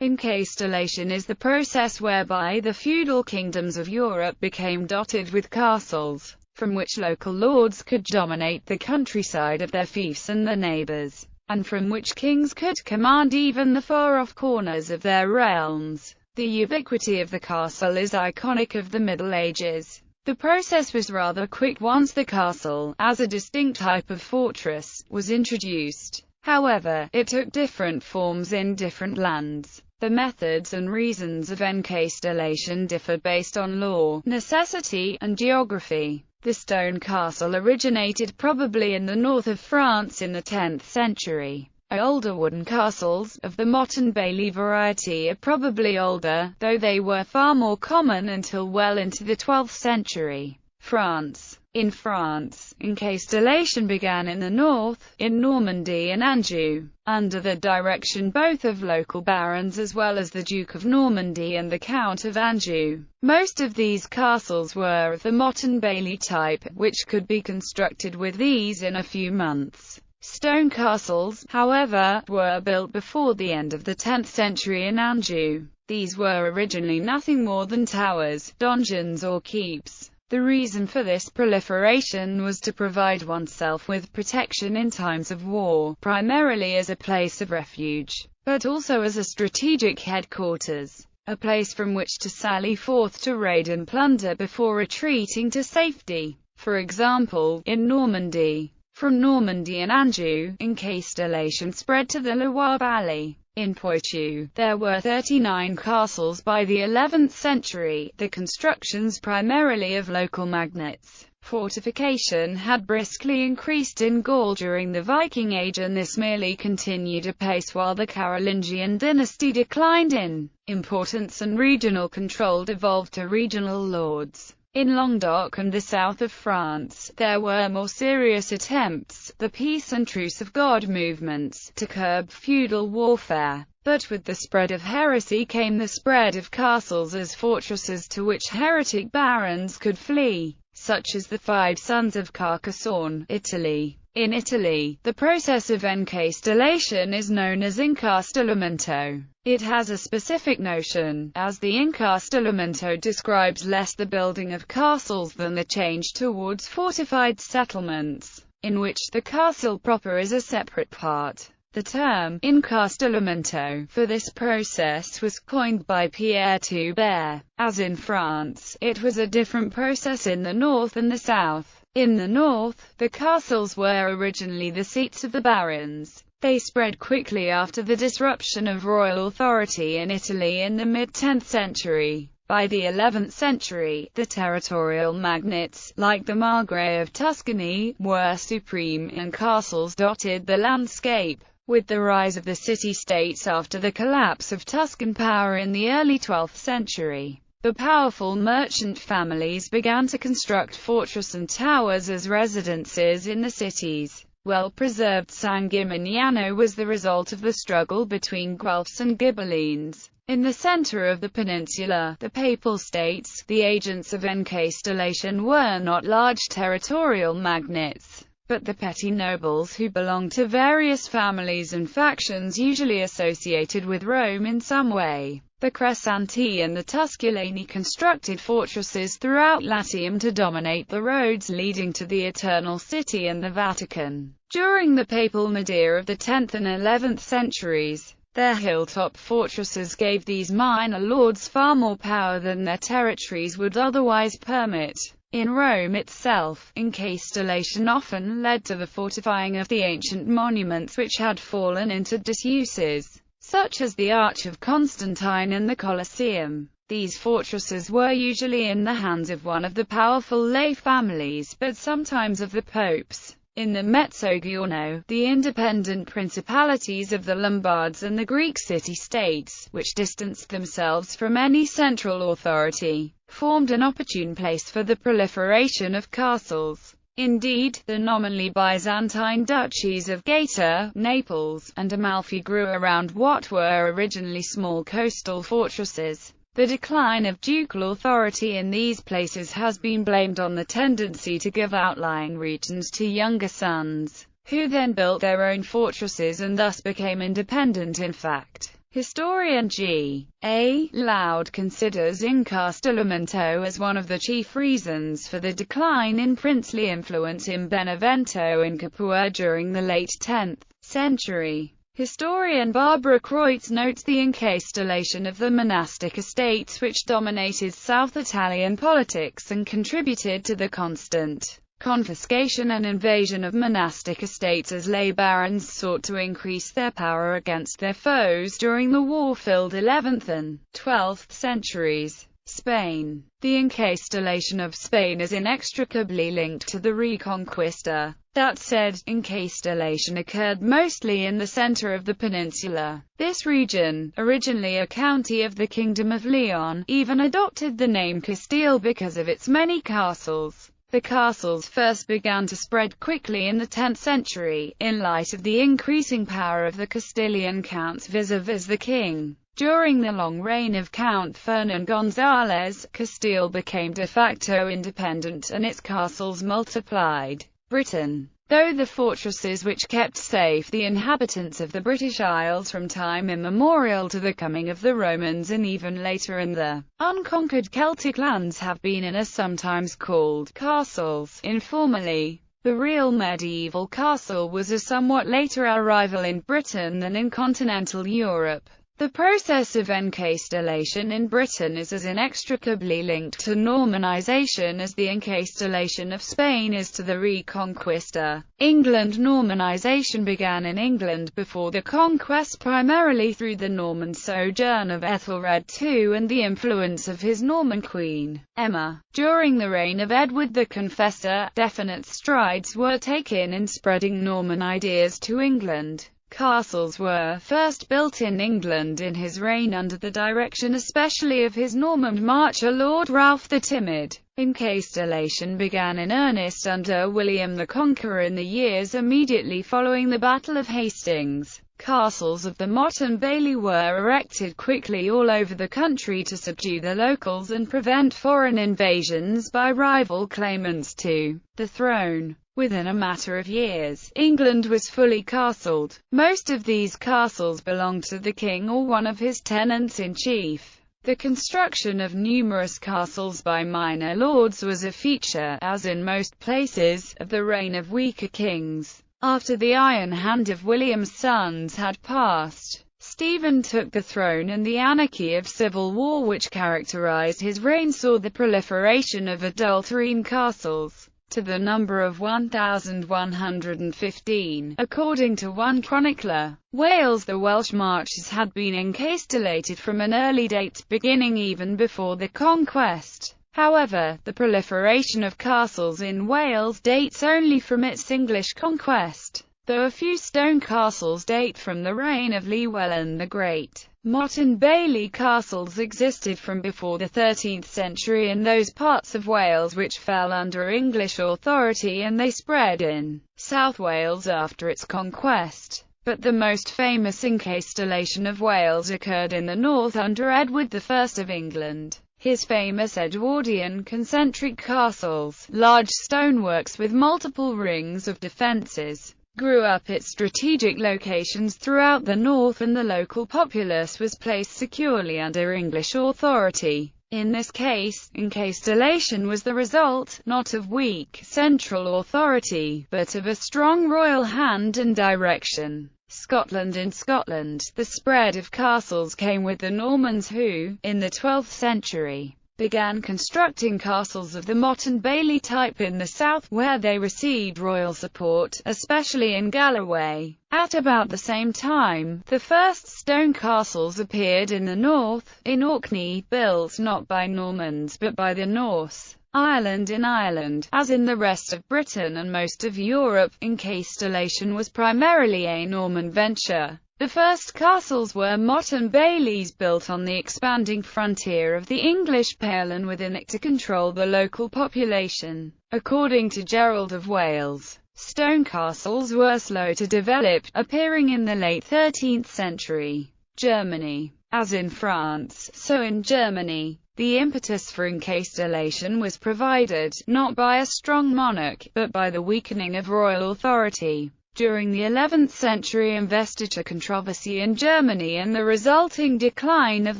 Encastellation is the process whereby the feudal kingdoms of Europe became dotted with castles, from which local lords could dominate the countryside of their fiefs and their neighbours, and from which kings could command even the far-off corners of their realms. The ubiquity of the castle is iconic of the Middle Ages. The process was rather quick once the castle, as a distinct type of fortress, was introduced. However, it took different forms in different lands. The methods and reasons of encastellation differed based on law, necessity, and geography. The stone castle originated probably in the north of France in the 10th century. Older wooden castles, of the motte and bailey variety, are probably older, though they were far more common until well into the 12th century. France. In France, encastellation began in the north, in Normandy and Anjou, under the direction both of local barons as well as the Duke of Normandy and the Count of Anjou. Most of these castles were of the motte and bailey type, which could be constructed with ease in a few months. Stone castles, however, were built before the end of the 10th century in Anjou. These were originally nothing more than towers, donjons or keeps. The reason for this proliferation was to provide oneself with protection in times of war, primarily as a place of refuge, but also as a strategic headquarters, a place from which to sally forth to raid and plunder before retreating to safety. For example, in Normandy. From Normandy and Anjou, encastellation spread to the Loire Valley. In Poitou, there were 39 castles by the 11th century, the constructions primarily of local magnates. Fortification had briskly increased in Gaul during the Viking Age, and this merely continued apace while the Carolingian dynasty declined in importance and regional control devolved to regional lords. In Languedoc and the south of France, there were more serious attempts, the Peace and Truce of God movements, to curb feudal warfare. But with the spread of heresy came the spread of castles as fortresses to which heretic barons could flee, such as the Five Sons of Carcassonne, Italy. In Italy, the process of encastellation is known as incastellamento. It has a specific notion, as the incastellamento describes less the building of castles than the change towards fortified settlements, in which the castle proper is a separate part. The term incastellamento for this process was coined by Pierre Toubert. As in France, it was a different process in the north and the south. In the north, the castles were originally the seats of the barons. They spread quickly after the disruption of royal authority in Italy in the mid-10th century. By the 11th century, the territorial magnates, like the Margrave of Tuscany, were supreme, and castles dotted the landscape. With the rise of the city-states after the collapse of Tuscan power in the early 12th century, the powerful merchant families began to construct fortresses and towers as residences in the cities. Well-preserved San Gimignano was the result of the struggle between Guelphs and Ghibellines. In the center of the peninsula, the Papal States, the agents of encastellation were not large territorial magnates, but the petty nobles who belonged to various families and factions usually associated with Rome in some way. The Crescentii and the Tusculani constructed fortresses throughout Latium to dominate the roads leading to the Eternal City and the Vatican. During the papal nadir of the 10th and 11th centuries, their hilltop fortresses gave these minor lords far more power than their territories would otherwise permit. In Rome itself, encastellation often led to the fortifying of the ancient monuments which had fallen into disuses, such as the Arch of Constantine and the Colosseum. These fortresses were usually in the hands of one of the powerful lay families, but sometimes of the popes. In the Mezzogiorno, the independent principalities of the Lombards and the Greek city-states, which distanced themselves from any central authority, formed an opportune place for the proliferation of castles. Indeed, the nominally Byzantine duchies of Gaeta, Naples, and Amalfi grew around what were originally small coastal fortresses. The decline of ducal authority in these places has been blamed on the tendency to give outlying regions to younger sons, who then built their own fortresses and thus became independent. In fact, Historian G. A. Loud considers Encastellamento as one of the chief reasons for the decline in princely influence in Benevento in Capua during the late 10th century. Historian Barbara Kreutz notes the encastellation of the monastic estates which dominated South Italian politics and contributed to the constant confiscation and invasion of monastic estates as lay barons sought to increase their power against their foes during the war-filled 11th and 12th centuries. Spain. The encastellation of Spain is inextricably linked to the Reconquista. That said, encastellation occurred mostly in the center of the peninsula. This region, originally a county of the Kingdom of Leon, even adopted the name Castile because of its many castles. The castles first began to spread quickly in the 10th century, in light of the increasing power of the Castilian counts vis-a-vis the king. During the long reign of Count Fernan González, Castile became de facto independent and its castles multiplied. Britain. Though the fortresses which kept safe the inhabitants of the British Isles from time immemorial to the coming of the Romans and even later in the unconquered Celtic lands have been and are sometimes called castles, informally, the real medieval castle was a somewhat later arrival in Britain than in continental Europe. The process of encastellation in Britain is as inextricably linked to Normanization as the encastellation of Spain is to the Reconquista. England. Normanization began in England before the conquest primarily through the Norman sojourn of Ethelred II and the influence of his Norman queen, Emma. During the reign of Edward the Confessor, definite strides were taken in spreading Norman ideas to England. Castles were first built in England in his reign under the direction especially of his Norman marcher Lord Ralph the Timid. Encastellation began in earnest under William the Conqueror in the years immediately following the Battle of Hastings. Castles of the Motte and Bailey were erected quickly all over the country to subdue the locals and prevent foreign invasions by rival claimants to the throne. Within a matter of years, England was fully castled. Most of these castles belonged to the king or one of his tenants-in-chief. The construction of numerous castles by minor lords was a feature, as in most places, of the reign of weaker kings. After the iron hand of William's sons had passed, Stephen took the throne and the anarchy of civil war which characterized his reign saw the proliferation of adulterine castles, to the number of 1,115, according to one chronicler. Wales. The Welsh marches had been encastellated from an early date, beginning even before the conquest. However, the proliferation of castles in Wales dates only from its English conquest, though a few stone castles date from the reign of Llywelyn the Great. Motte and Bailey castles existed from before the 13th century in those parts of Wales which fell under English authority, and they spread in South Wales after its conquest. But the most famous encastellation of Wales occurred in the north under Edward I of England. His famous Edwardian concentric castles, large stoneworks with multiple rings of defences, grew up at strategic locations throughout the north, and the local populace was placed securely under English authority. In this case, encastellation was the result, not of weak central authority, but of a strong royal hand and direction. Scotland. In Scotland, the spread of castles came with the Normans who, in the 12th century, began constructing castles of the Motte and Bailey type in the south, where they received royal support, especially in Galloway. At about the same time, the first stone castles appeared in the north, in Orkney, built not by Normans but by the Norse. Ireland. In Ireland, as in the rest of Britain and most of Europe, encastellation was primarily a Norman venture. The first castles were Motte and Baileys, built on the expanding frontier of the English Pale and within it to control the local population. According to Gerald of Wales, stone castles were slow to develop, appearing in the late 13th century. Germany. As in France, so in Germany, the impetus for encastellation was provided, not by a strong monarch, but by the weakening of royal authority. During the 11th century investiture controversy in Germany and the resulting decline of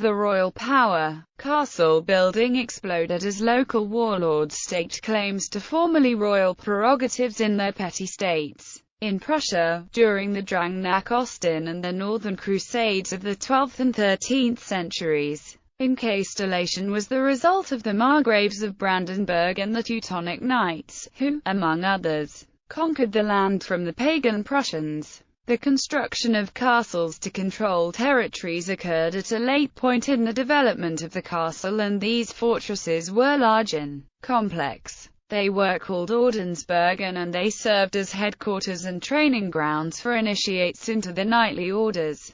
the royal power, castle building exploded as local warlords staked claims to formerly royal prerogatives in their petty states. In Prussia, during the Drang-nach-Osten and the Northern Crusades of the 12th and 13th centuries, Encastellation was the result of the Margraves of Brandenburg and the Teutonic Knights, who, among others, conquered the land from the pagan Prussians. The construction of castles to control territories occurred at a late point in the development of the castle, and these fortresses were large and complex. They were called Ordensburgen, and they served as headquarters and training grounds for initiates into the knightly orders.